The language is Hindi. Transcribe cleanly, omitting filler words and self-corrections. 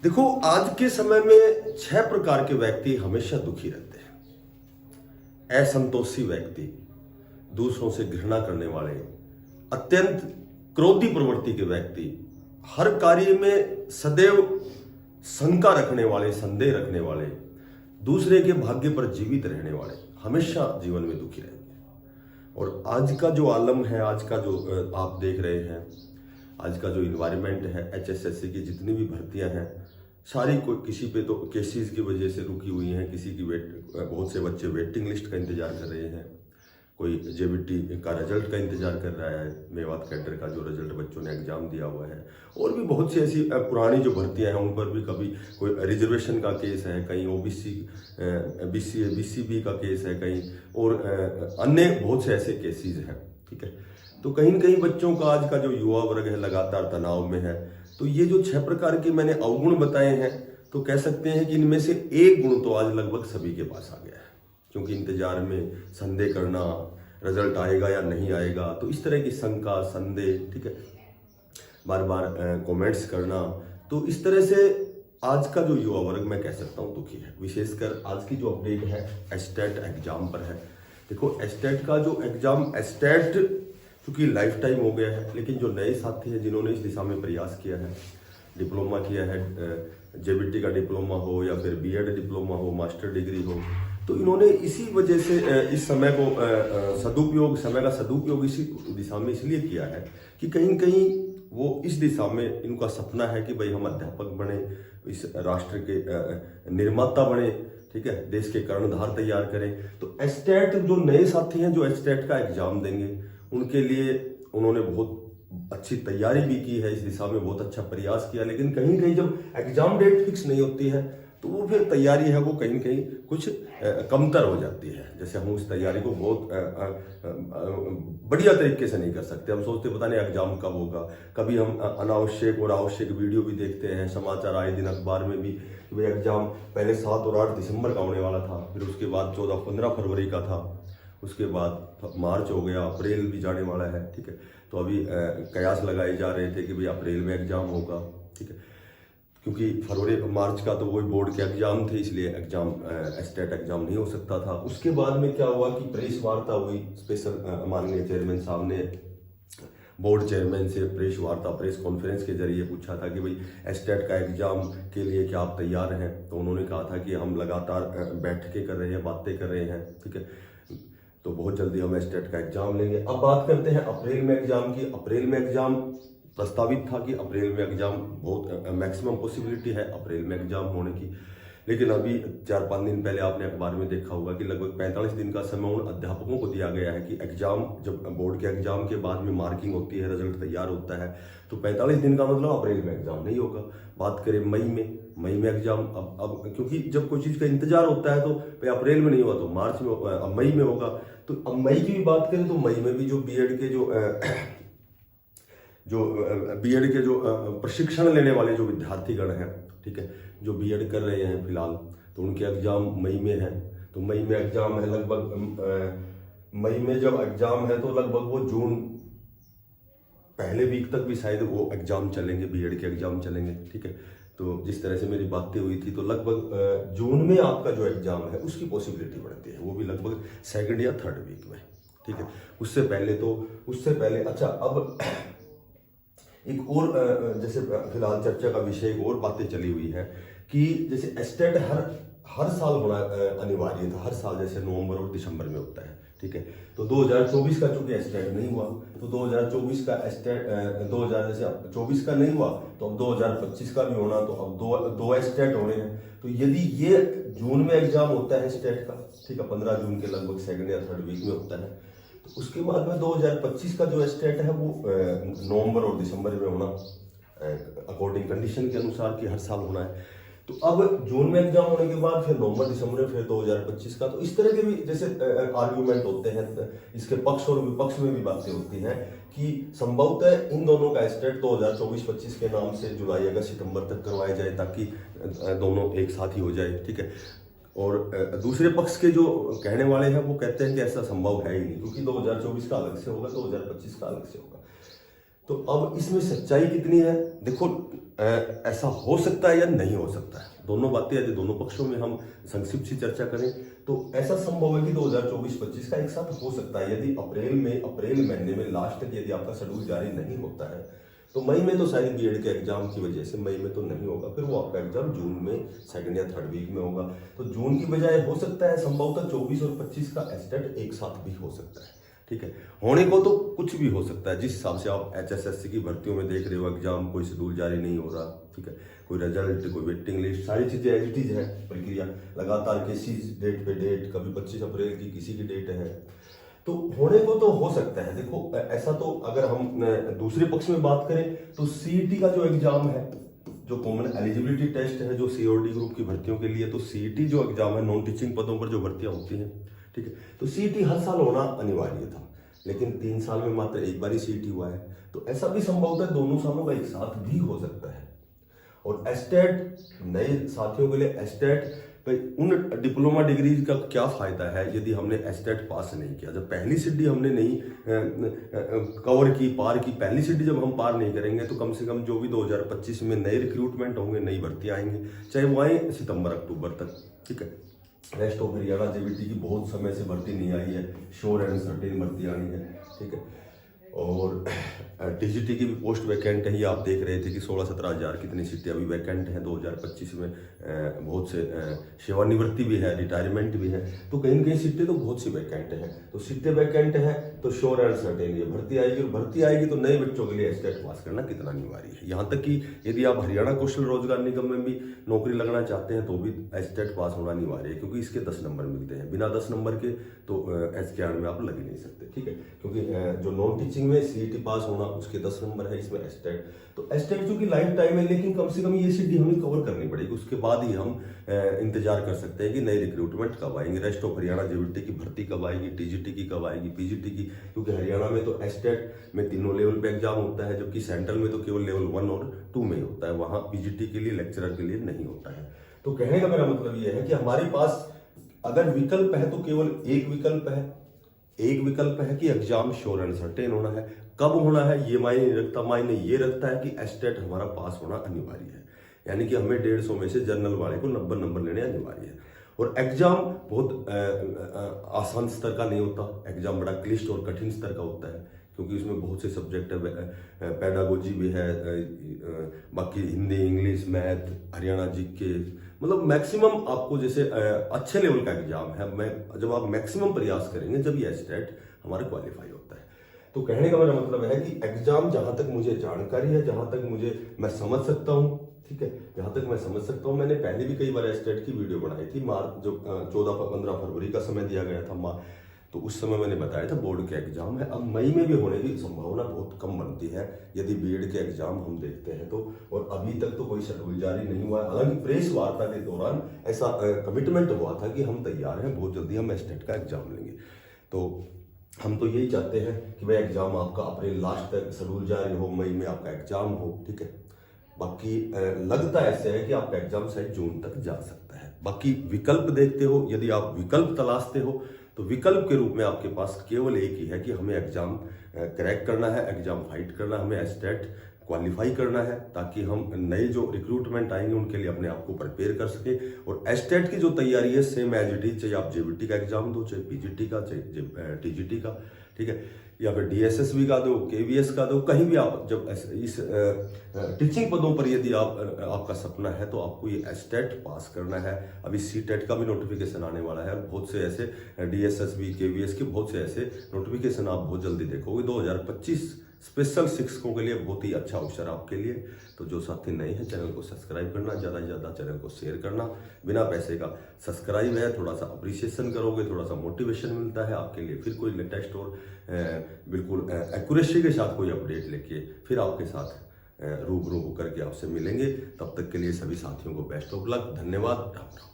देखो, आज के समय में 6 प्रकार के व्यक्ति हमेशा दुखी रहते हैं। असंतोषी व्यक्ति, दूसरों से घृणा करने वाले, अत्यंत क्रोधी प्रवृत्ति के व्यक्ति, हर कार्य में सदैव शंका रखने वाले, संदेह रखने वाले, दूसरे के भाग्य पर जीवित रहने वाले हमेशा जीवन में दुखी रहेंगे। और आज का जो आलम है, आज का जो आप देख रहे हैं, आज का जो इन्वायरमेंट है, HSSC की जितनी भी भर्तियां हैं सारी कोई किसी पे तो केसेस की वजह से रुकी हुई हैं, किसी की बहुत से बच्चे वेटिंग लिस्ट का इंतजार कर रहे हैं, कोई JBT का रिजल्ट का इंतजार कर रहा है, मेवात कैडर का जो रिजल्ट बच्चों ने एग्जाम दिया हुआ है, और भी बहुत सी ऐसी पुरानी जो भर्तियां हैं उन पर भी कभी कोई रिजर्वेशन का केस है, कहीं OBC BCA BCB का केस है, कहीं और अन्य बहुत से ऐसे केसेस हैं। ठीक है, तो कहीं न कहीं बच्चों का, आज का जो युवा वर्ग है लगातार तनाव में है। तो ये जो 6 प्रकार के मैंने अवगुण बताए हैं, तो कह सकते हैं कि इनमें से एक गुण तो आज लगभग सभी के पास आ गया है, क्योंकि इंतजार में संदेह करना, रिजल्ट आएगा या नहीं आएगा, तो इस तरह की शंका, संदेह, ठीक है, बार बार कमेंट्स करना, तो इस तरह से आज का जो युवा वर्ग मैं कह सकता हूँ दुखी है। विशेषकर आज की जो अपडेट है एस्टेट एग्जाम पर है। देखो, एस्टेट का जो एग्जाम, एस्टेट क्योंकि लाइफ टाइम हो गया है, लेकिन जो नए साथी हैं जिन्होंने इस दिशा में प्रयास किया है, डिप्लोमा किया है, JBT का डिप्लोमा हो या फिर BEd डिप्लोमा हो, मास्टर डिग्री हो, तो इन्होंने इसी वजह से इस समय को समय का सदुपयोग इसी दिशा में इसलिए किया है कि कहीं न कहीं वो इस दिशा में इनका सपना है कि भाई हम अध्यापक बने, इस राष्ट्र के निर्माता बने, ठीक है, देश के कर्णधार तैयार करें। तो एस्टेट जो नए साथी हैं जो एस्टेट का एग्जाम देंगे, उनके लिए उन्होंने बहुत अच्छी तैयारी भी की है, इस दिशा में बहुत अच्छा प्रयास किया, लेकिन कहीं कहीं जब एग्जाम डेट फिक्स नहीं होती है तो वो फिर तैयारी है वो कहीं न कहीं कुछ कमतर हो जाती है। जैसे हम उस तैयारी को बहुत बढ़िया तरीके से नहीं कर सकते। हम सोचते पता नहीं एग्जाम कब होगा, कभी हम अनावश्यक और आवश्यक वीडियो भी देखते हैं, समाचार आए दिन अखबार में भी कि भाई एग्जाम पहले 7 और 8 दिसंबर का होने वाला था, फिर उसके बाद 14-15 फरवरी का था, उसके बाद मार्च हो गया, अप्रैल भी जाने वाला है। ठीक है, तो अभी कयास लगाए जा रहे थे कि भाई अप्रैल में एग्जाम होगा। ठीक है, क्योंकि फरवरी मार्च का तो वही बोर्ड के एग्जाम थे, इसलिए एग्जाम एस्टेट एग्जाम नहीं हो सकता था। उसके बाद में क्या हुआ कि प्रेस वार्ता हुई, स्पेशल माननीय चेयरमैन साहब ने बोर्ड चेयरमैन से प्रेस वार्ता, प्रेस कॉन्फ्रेंस के जरिए पूछा था कि भाई एस्टेट का एग्जाम के लिए क्या आप तैयार हैं। तो उन्होंने कहा था कि हम लगातार बैठकें कर रहे हैं, बातें कर रहे हैं। ठीक है, तो बहुत जल्दी हम एस्टेट का एग्जाम लेंगे। अब बात करते हैं अप्रैल में एग्जाम की। अप्रैल में एग्जाम प्रस्तावित था कि अप्रैल में एग्जाम, बहुत मैक्सिमम पॉसिबिलिटी है अप्रैल में एग्जाम होने की, लेकिन अभी 4-5 दिन पहले आपने अखबार में देखा होगा कि लगभग 45 दिन का समय उन अध्यापकों को दिया गया है कि एग्जाम, जब बोर्ड के एग्जाम के बाद में मार्किंग होती है, रिजल्ट तैयार होता है, तो 45 दिन का मतलब अप्रैल में एग्जाम नहीं होगा। बात करें मई में एग्जाम, अब क्योंकि जब कोई चीज़ का इंतजार होता है तो भाई अप्रैल में नहीं हुआ तो मार्च में, अब मई में होगा। तो अब मई की भी बात करें तो मई में भी जो BEd के जो प्रशिक्षण लेने वाले जो विद्यार्थीगण हैं, ठीक है, जो BEd कर रहे हैं फिलहाल, तो उनके एग्जाम मई में है। तो मई में एग्जाम है, लगभग मई में जब एग्जाम है तो लगभग वो जून पहले वीक तक भी शायद वो एग्जाम चलेंगे, BEd के एग्जाम चलेंगे। ठीक है, तो जिस तरह से मेरी बातें हुई थी तो लगभग जून में आपका जो एग्जाम है उसकी पॉसिबिलिटी बढ़ती है, वो भी लगभग 2nd या 3rd वीक में। ठीक है, उससे पहले अच्छा, अब एक और जैसे फिलहाल चर्चा का विषय, एक और बातें चली हुई है कि जैसे एस्टेट हर साल होना अनिवार्य था, हर साल जैसे नवंबर और दिसंबर में होता है। ठीक है, तो 2024 का चूंकि एस्टेट नहीं हुआ तो 2024 का एस्टेट 2024 का नहीं हुआ तो अब 2025 का भी होना, तो अब दो एस्टेट होने हैं। तो यदि ये जून में एग्जाम होता है एस्टेट का, ठीक है, 15 जून के लगभग 2nd या 3rd वीक में होता है, तो उसके बाद में 2025 का जो एस्टेट है वो नवंबर और दिसंबर में होना, अकॉर्डिंग कंडीशन के अनुसार कि हर साल होना है। तो अब जून में एग्जाम होने के बाद फिर नवंबर दिसंबर में फिर 2025 का, तो इस तरह के भी जैसे आर्ग्यूमेंट होते हैं, इसके पक्ष और विपक्ष में भी बातें होती हैं कि संभवतः इन दोनों का एस्टेट 2024-25 के नाम से जुलाई अगस्त सितंबर तक करवाया जाए, ताकि दोनों एक साथ ही हो जाए। ठीक है, और दूसरे पक्ष के जो कहने वाले हैं वो कहते हैं कि ऐसा संभव है ही नहीं, क्योंकि 2024 का अलग से होगा, 2025 का अलग से होगा। तो अब इसमें सच्चाई कितनी है? देखो, ऐसा हो सकता है या नहीं हो सकता है, दोनों बातें यदि दोनों पक्षों में हम संक्षिप्त सी चर्चा करें तो ऐसा संभव है कि 2024-25 का एक साथ हो सकता है। यदि अप्रैल महीने में लास्ट तक यदि आपका शेड्यूल जारी नहीं होता है तो मई में तो शायद बीएड के एग्जाम की वजह से मई में तो नहीं होगा, फिर वो आपका एग्जाम जून में सेकंड या थर्ड वीक में होगा। तो जून की बजाय हो सकता है संभवतः 24 और 25 का एस्टेट एक साथ भी हो सकता है। ठीक है, होने को तो कुछ भी हो सकता है। जिस हिसाब से आप एचएसएससी की भर्तियों में देख रहे हो, एग्जाम कोई शेड्यूल जारी नहीं हो रहा, ठीक है, कोई रिजल्ट, कोई वेटिंग लिस्ट, सारी चीजें एज इट इज है। प्रक्रिया लगातार किसी डेट पे डेट, कभी 25 अप्रैल की किसी की डेट है, तो होने को तो हो सकता है। देखो, ऐसा तो अगर हम दूसरे पक्ष में बात करें तो सीईटी का जो एग्जाम है, जो कॉमन एलिजिबिलिटी टेस्ट है, जो सीओडी ग्रुप की भर्तियों के लिए, तो सीईटी जो एग्जाम है, नॉन टीचिंग पदों पर जो भर्तियां होती हैं, ठीक है, तो सीईटी हर साल होना अनिवार्य था, लेकिन 3 साल में मात्र एक बार ही सीईटी हुआ है। तो ऐसा भी संभव है दोनों सालों का एक साथ भी हो सकता है। और एस्टेट, नए साथियों के लिए एस्टेट, उन डिप्लोमा डिग्री का क्या फायदा है यदि हमने एस्टेट पास नहीं किया? जब पहली सीढ़ी हमने नहीं कवर की, पार की, पहली सीढ़ी जब हम पार नहीं करेंगे तो कम से कम जो भी 2025 में नए रिक्रूटमेंट होंगे, नई भर्ती आएंगी, चाहे वो आए सितंबर अक्टूबर तक, ठीक है। रेस्ट ऑफ हरियाणा जेबीटी की बहुत समय से भर्ती नहीं आई है, श्योर एंड सर्टेन भर्ती आनी है, ठीक है। और टीजीटी की भी पोस्ट वैकेंट है, ये आप देख रहे थे कि 16-17 हज़ार कितनी सीटें अभी वैकेंट हैं 2025 में। बहुत से सेवानिवृत्ति भी है, रिटायरमेंट भी है, तो कहीं न कहीं सीटें तो बहुत सी वैकेंट हैं। तो सीटें वैकेंट है तो श्योर एंड सर्टेन ये भर्ती आएगी, और भर्ती आएगी तो नए बच्चों के लिए एस्टेट पास करना कितना अनिवार्य है। यहाँ तक कि यदि आप हरियाणा कौशल रोजगार निगम में भी नौकरी लगना चाहते हैं तो भी एस्टेट पास होना अनिवार्य है, क्योंकि इसके 10 नंबर मिलते हैं। बिना 10 नंबर के तो एसकेआर में आप लग ही नहीं सकते, ठीक है, क्योंकि जो नॉन टीचिंग में सीईटी पास होना उसके 10 नंबर है, इसमें एस्टेट। तो एस्टेट चूंकि लाइफ टाइम है, लेकिन कम से कम ये सीढ़ी हमें कवर करनी पड़ेगी, उसके बाद ही हम इंतजार कर सकते हैं कि नई रिक्रूटमेंट कब आएंगे, रेस्ट ऑफ हरियाणा जेबीटी की भर्ती कब आएगी, टीजीटी की कब आएगी, पीजीटी की, क्योंकि हरियाणा में तो एस्टेट में तीनों लेवल पे एग्जाम होता है, जबकि सेंट्रल में तो केवल लेवल 1 और 2 में ही होता है, वहां पीजीटी के लिए लेक्चरर के लिए नहीं होता है। तो कहने का मेरा मतलब यह है कि हमारे पास अगर विकल्प है तो केवल एक विकल्प है कि एग्जाम श्योर एंड सर्टेन होना है। कब होना है ये मायने नहीं रखता, मायने ये रखता है कि एस्टेट हमारा पास होना अनिवार्य है, यानी कि हमें 150 में से जनरल वाले को 90 नंबर लेने अनिवार्य है। और एग्जाम बहुत आसान स्तर का नहीं होता, एग्जाम बड़ा क्लिष्ट और कठिन स्तर का होता है, क्योंकि उसमें बहुत से सब्जेक्ट है, पेडागोजी भी है, बाकी Hindi, English, math, Haryana GK, मतलब मैक्सिमम आपको जैसे अच्छे लेवल का एग्जाम है। जब आप मैक्सिमम प्रयास करेंगे जब ये एस्टेट हमारा क्वालिफाई होता है। तो कहने का मेरा मतलब है कि एग्जाम, जहां तक मुझे जानकारी है, जहां तक मैं समझ सकता हूं, ठीक है, जहां तक मैं समझ सकता हूं, मैंने पहले भी कई बार एस्टेट की वीडियो बनाई थी। मार्च जो 14-15 फरवरी का समय दिया गया था, तो उस समय मैंने बताया था बोर्ड के एग्जाम है। अब मई में भी होने की संभावना बहुत कम बनती है यदि बीएड के एग्जाम हम देखते हैं तो। और अभी तक तो कोई शेड्यूल जारी नहीं हुआ है, हालांकि प्रेस वार्ता के दौरान ऐसा कमिटमेंट हुआ था कि हम तैयार हैं, बहुत जल्दी हम एस्टेट का एग्जाम लेंगे। तो हम तो यही चाहते हैं कि भाई एग्जाम आपका अप्रैल लास्ट तक शेड्यूल जारी हो, मई में आपका एग्जाम हो, ठीक है। बाकी लगता ऐसे है कि आपका एग्जाम शायद जून तक जा सकता है। बाकी विकल्प देखते हो, यदि आप विकल्प तलाशते हो तो विकल्प के रूप में आपके पास केवल एक ही है कि हमें एग्जाम क्रैक करना है, एग्जाम फाइट करना है, हमें एस्टेट क्वालिफाई करना है, ताकि हम नए जो रिक्रूटमेंट आएंगे उनके लिए अपने आप को प्रिपेयर कर सके। और एस्टेट की जो तैयारी है सेम एज इट इज, चाहे आप जेबीटी का एग्जाम दो, चाहे पीजीटी का, चाहे टीजीटी का, ठीक है, या फिर डीएसएसबी का दो, केवीएस का दो, कहीं भी आप जब इस टीचिंग पदों पर यदि आपका सपना है तो आपको ये एस्टेट पास करना है। अभी सीटेट का भी नोटिफिकेशन आने वाला है, बहुत से ऐसे डीएसएसबी, केवीएस के बहुत से ऐसे नोटिफिकेशन आप बहुत जल्दी देखोगे। 2025 स्पेशल शिक्षकों के लिए बहुत ही अच्छा अवसर आपके लिए। तो जो साथी नए हैं, चैनल को सब्सक्राइब करना, ज़्यादा से ज़्यादा चैनल को शेयर करना, बिना पैसे का सब्सक्राइब है, थोड़ा सा अप्रिसिएशन करोगे, थोड़ा सा मोटिवेशन मिलता है आपके लिए। फिर कोई लेटेस्ट और बिल्कुल एक्यूरेसी के साथ कोई अपडेट लेके फिर आपके साथ रूबरू होकर के आपसे मिलेंगे। तब तक के लिए सभी साथियों को बेस्ट ऑफ लक, धन्यवाद, राम राम।